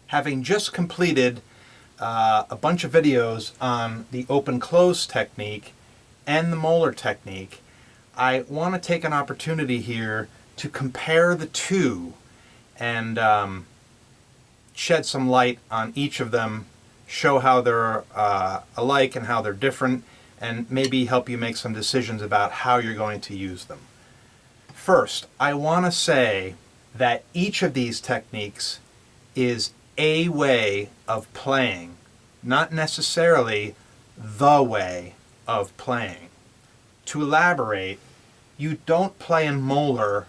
Having just completed a bunch of videos on the open-close technique and the Moeller technique, I want to take an opportunity here to compare the two and shed some light on each of them, show how they're alike and how they're different, and maybe help you make some decisions about how you're going to use them. First, I want to say that each of these techniques is a way of playing, not necessarily the way of playing. To elaborate, you don't play in Moeller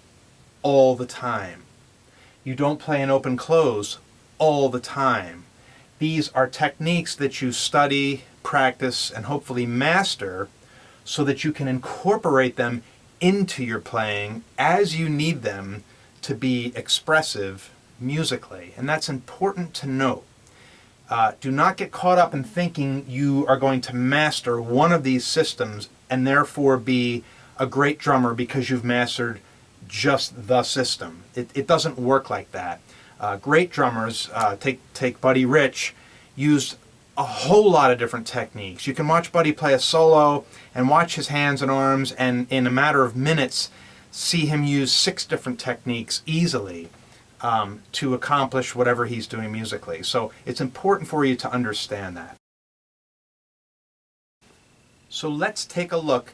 all the time. You don't play in open-close all the time. These are techniques that you study, practice, and hopefully master so that you can incorporate them into your playing as you need them to be expressive musically. And that's important to note. Do not get caught up in thinking you are going to master one of these systems and therefore be a great drummer because you've mastered just the system. It doesn't work like that. Great drummers, take Buddy Rich, used a whole lot of different techniques. You can watch Buddy play a solo and watch his hands and arms, and in a matter of minutes see him use 6 different techniques easily to accomplish whatever he's doing musically. So it's important for you to understand that. So let's take a look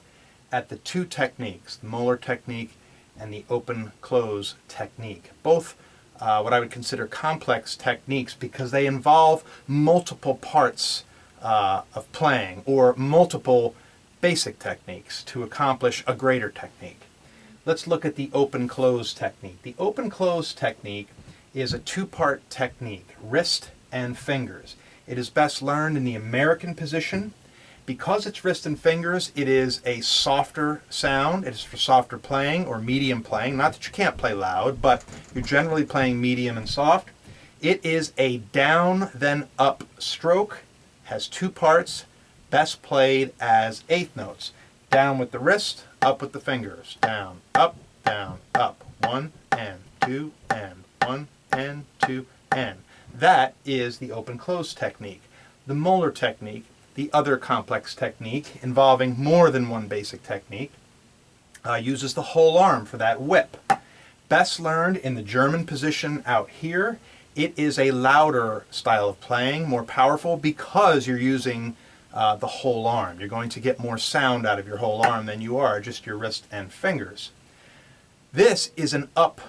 at the two techniques, the Moeller technique and the open-close technique. Both what I would consider complex techniques because they involve multiple parts of playing or multiple basic techniques to accomplish a greater technique. Let's look at the open-close technique. The open-close technique is a 2-part technique, wrist and fingers. It is best learned in the American position. Because it's wrist and fingers, it is a softer sound. It is for softer playing or medium playing. Not that you can't play loud, but you're generally playing medium and soft. It is a down then up stroke, has 2 parts, best played as 1/8 notes. Down with the wrist, up with the fingers. Down, up, 1 and 2 and 1 and 2 and. That is the open-close technique. The Moeller technique, the other complex technique involving more than one basic technique, uses the whole arm for that whip. Best learned in the German position out here. It is a louder style of playing, more powerful because you're using the whole arm. You're going to get more sound out of your whole arm than you are just your wrist and fingers. This is an up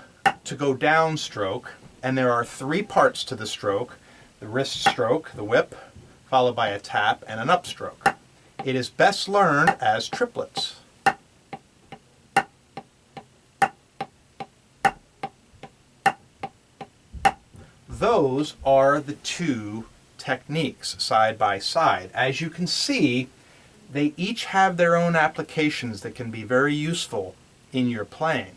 to go down stroke, and there are 3 parts to the stroke: the wrist stroke, the whip, followed by a tap and an upstroke. It is best learned as triplets. Those are the 2 techniques side by side. As you can see, they each have their own applications that can be very useful in your playing.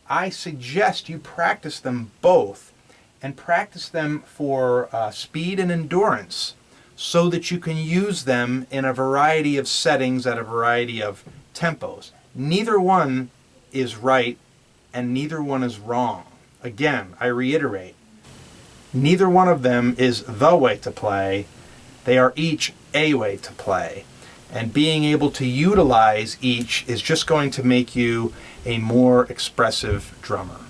I suggest you practice them both and practice them for speed and endurance, so that you can use them in a variety of settings at a variety of tempos. Neither one is right and neither one is wrong. Again, I reiterate, neither one of them is the way to play. They are each a way to play. And being able to utilize each is just going to make you a more expressive drummer.